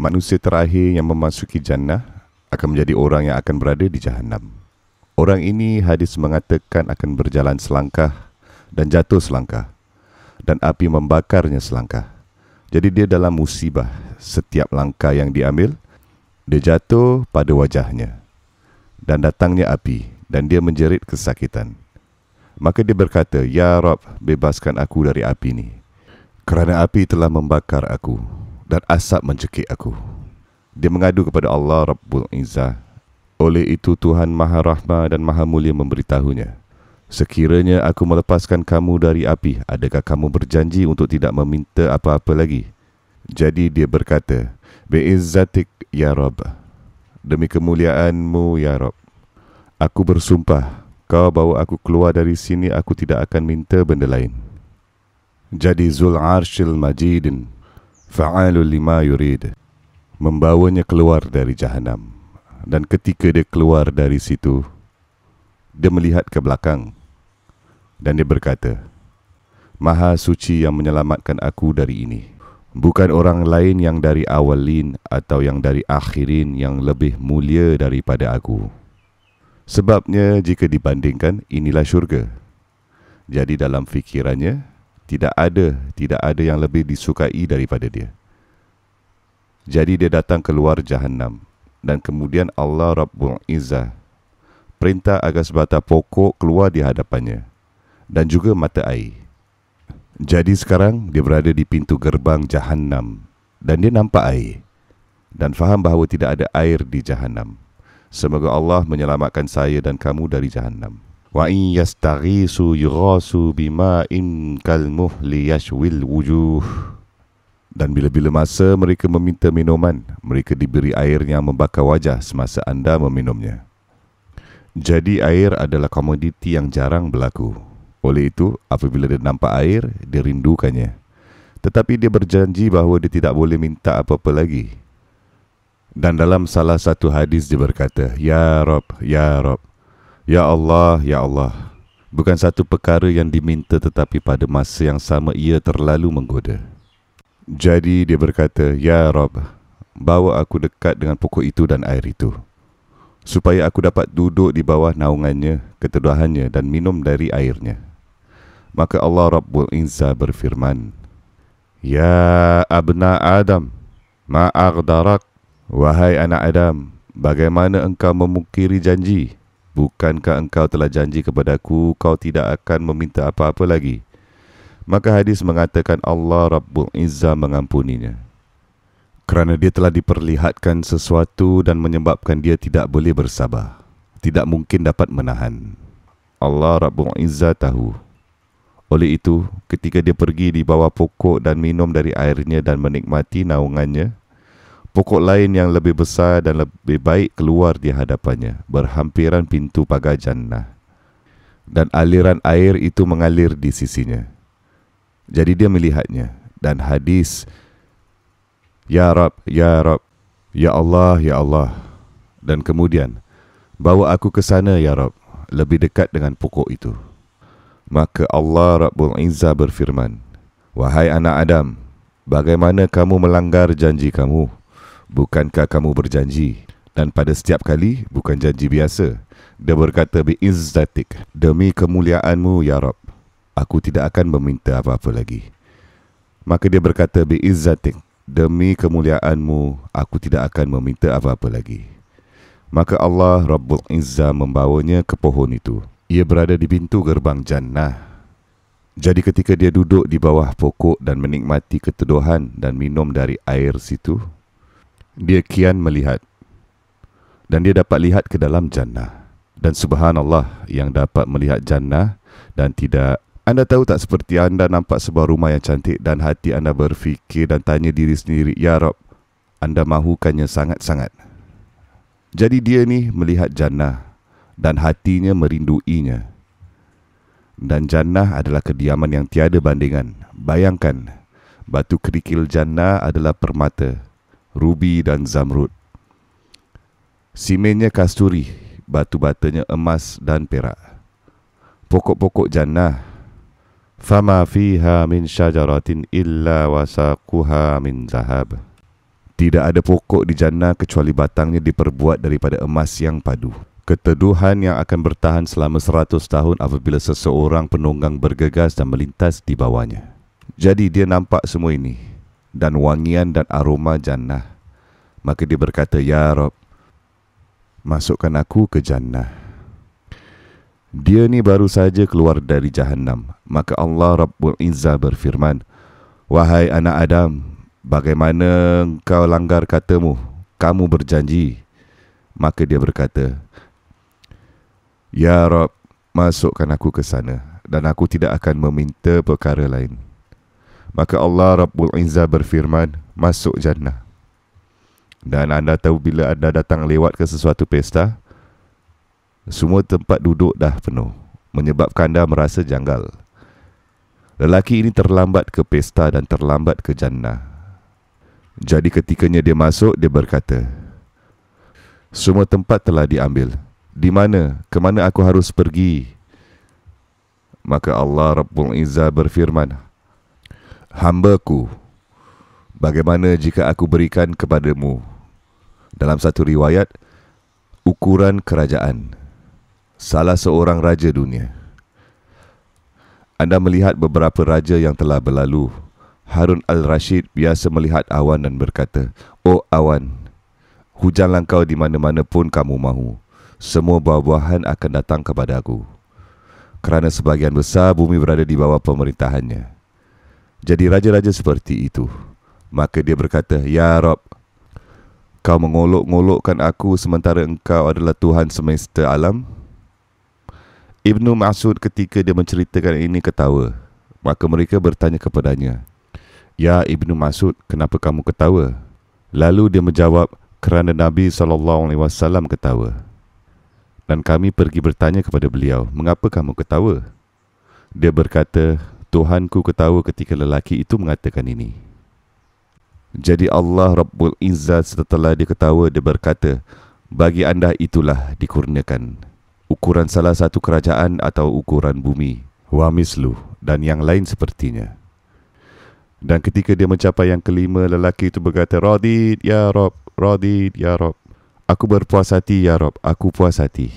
manusia terakhir yang memasuki jannah akan menjadi orang yang akan berada di Jahannam. Orang ini hadis mengatakan akan berjalan selangkah dan jatuh selangkah, dan api membakarnya selangkah. Jadi dia dalam musibah. Setiap langkah yang diambil, dia jatuh pada wajahnya, dan datangnya api, dan dia menjerit kesakitan. Maka dia berkata, "Ya Rabb, bebaskan aku dari api ini, kerana api telah membakar aku dan asap mencekik aku." Dia mengadu kepada Allah Rabbul Izzah. Oleh itu Tuhan Maha Rahmah dan Maha Mulia memberitahunya, "Sekiranya aku melepaskan kamu dari api, adakah kamu berjanji untuk tidak meminta apa-apa lagi?" Jadi dia berkata, "Bi'izzatik ya Rabb, demi kemuliaanmu ya Rabb, aku bersumpah, kau bawa aku keluar dari sini, aku tidak akan minta benda lain." Jadi Zul Arshil Majidin fa'alul lima yurid membawanya keluar dari Jahannam. Dan ketika dia keluar dari situ, dia melihat ke belakang dan dia berkata, "Maha suci yang menyelamatkan aku dari ini, bukan orang lain yang dari awalin atau yang dari akhirin yang lebih mulia daripada aku. Sebabnya jika dibandingkan, inilah syurga." Jadi dalam fikirannya, tidak ada yang lebih disukai daripada dia. Jadi dia datang keluar Jahannam. Dan kemudian Allah Rabbul Izzah perintah agar sebatang pokok keluar di hadapannya, dan juga mata air. Jadi sekarang dia berada di pintu gerbang Jahannam, dan dia nampak air, dan faham bahawa tidak ada air di Jahannam. Semoga Allah menyelamatkan saya dan kamu dari Jahannam. Wa in yastaghisu yughasu bima'in kalmuhli yashwil wujuh. Dan bila-bila masa mereka meminta minuman, mereka diberi air yang membakar wajah semasa anda meminumnya. Jadi air adalah komoditi yang jarang berlaku. Oleh itu, apabila dia nampak air, dia rindukannya. Tetapi dia berjanji bahawa dia tidak boleh minta apa-apa lagi. Dan dalam salah satu hadis dia berkata, "Ya Rabb, Ya Rabb, Ya Allah, Ya Allah." Bukan satu perkara yang diminta, tetapi pada masa yang sama ia terlalu menggoda. Jadi dia berkata, "Ya Rabb, bawa aku dekat dengan pokok itu dan air itu, supaya aku dapat duduk di bawah naungannya, keteduhannya dan minum dari airnya." Maka Allah Rabbul Izzah berfirman, "Ya abna Adam, ma'agdarak." Wahai anak Adam, bagaimana engkau memungkiri janji? Bukankah engkau telah janji kepadaku, kau tidak akan meminta apa-apa lagi? Maka hadis mengatakan Allah Rabbul Izzah mengampuninya, kerana dia telah diperlihatkan sesuatu dan menyebabkan dia tidak boleh bersabar, tidak mungkin dapat menahan. Allah Rabbul Izzah tahu. Oleh itu, ketika dia pergi di bawah pokok dan minum dari airnya dan menikmati naungannya, pokok lain yang lebih besar dan lebih baik keluar di hadapannya, berhampiran pintu pagar jannah, dan aliran air itu mengalir di sisinya. Jadi dia melihatnya, dan hadis, "Ya Rabb, Ya Rabb, Ya Allah, Ya Allah." Dan kemudian, "Bawa aku ke sana Ya Rabb, lebih dekat dengan pokok itu." Maka Allah Rabbul Izzah berfirman, "Wahai anak Adam, bagaimana kamu melanggar janji kamu? Bukankah kamu berjanji? Dan pada setiap kali, bukan janji biasa." Dia berkata, "Bi'izzatik, demi kemuliaanmu Ya Rabb, aku tidak akan meminta apa-apa lagi." Maka dia berkata, "Bi'izzatik, demi kemuliaanmu, aku tidak akan meminta apa-apa lagi." Maka Allah Rabbul Izzah membawanya ke pohon itu. Ia berada di pintu gerbang jannah. Jadi ketika dia duduk di bawah pokok dan menikmati keteduhan dan minum dari air situ, dia kian melihat, dan dia dapat lihat ke dalam jannah. Dan subhanallah, yang dapat melihat jannah dan tidak. Anda tahu tak, seperti anda nampak sebuah rumah yang cantik dan hati anda berfikir dan tanya diri sendiri, "Ya Rabb, anda mahukannya sangat-sangat." Jadi dia ni melihat jannah dan hatinya merinduinya. Dan jannah adalah kediaman yang tiada bandingan. Bayangkan, batu kerikil jannah adalah permata, rubi dan zamrud. Simennya kasturi, batu-batanya emas dan perak. Pokok-pokok jannah, fama fiha min syajaratin illa wasaquha min zahab. Tidak ada pokok di jannah kecuali batangnya diperbuat daripada emas yang padu. Keteduhan yang akan bertahan selama 100 tahun apabila seseorang penunggang bergegas dan melintas di bawahnya. Jadi dia nampak semua ini dan wangian dan aroma jannah. Maka dia berkata, "Ya Rabb, masukkan aku ke jannah." Dia ni baru saja keluar dari Jahannam. Maka Allah Rabbul Izzah berfirman, "Wahai anak Adam, bagaimana engkau langgar katamu? Kamu berjanji." Maka dia berkata, "Ya Rabb, masukkan aku ke sana dan aku tidak akan meminta perkara lain." Maka Allah Rabbul Izzah berfirman, "Masuk jannah." Dan anda tahu bila anda datang lewat ke sesuatu pesta, semua tempat duduk dah penuh, menyebabkan anda merasa janggal. Lelaki ini terlambat ke pesta dan terlambat ke jannah. Jadi ketikanya dia masuk, dia berkata, "Semua tempat telah diambil. Di mana? Ke mana aku harus pergi?" Maka Allah Rabbul Izzah berfirman, "Hamba-Ku, bagaimana jika aku berikan kepadamu?" Dalam satu riwayat, ukuran kerajaan salah seorang raja dunia. Anda melihat beberapa raja yang telah berlalu. Harun al-Rashid biasa melihat awan dan berkata, "Oh awan, hujanlah kau di mana-mana pun kamu mahu. Semua buah-buahan akan datang kepada aku." Kerana sebagian besar bumi berada di bawah pemerintahannya. Jadi raja-raja seperti itu. Maka dia berkata, "Ya Rabb, kau mengolok-ngolokkan aku sementara engkau adalah Tuhan semesta alam?" Ibnu Mas'ud ketika dia menceritakan ini ketawa. Maka mereka bertanya kepadanya, "Ya Ibnu Mas'ud, kenapa kamu ketawa?" Lalu dia menjawab, "Kerana Nabi SAW ketawa." Dan kami pergi bertanya kepada beliau, "Mengapa kamu ketawa?" Dia berkata, "Tuhanku ketawa ketika lelaki itu mengatakan ini." Jadi Allah Rabbul Izzah setelah dia ketawa, dia berkata, "Bagi anda itulah dikurniakan ukuran salah satu kerajaan atau ukuran bumi, wa mislu, dan yang lain sepertinya." Dan ketika dia mencapai yang kelima, lelaki itu berkata, "Radid ya Rabb, radid ya Rabb." Aku berpuas hati ya Rabb, aku puas hati.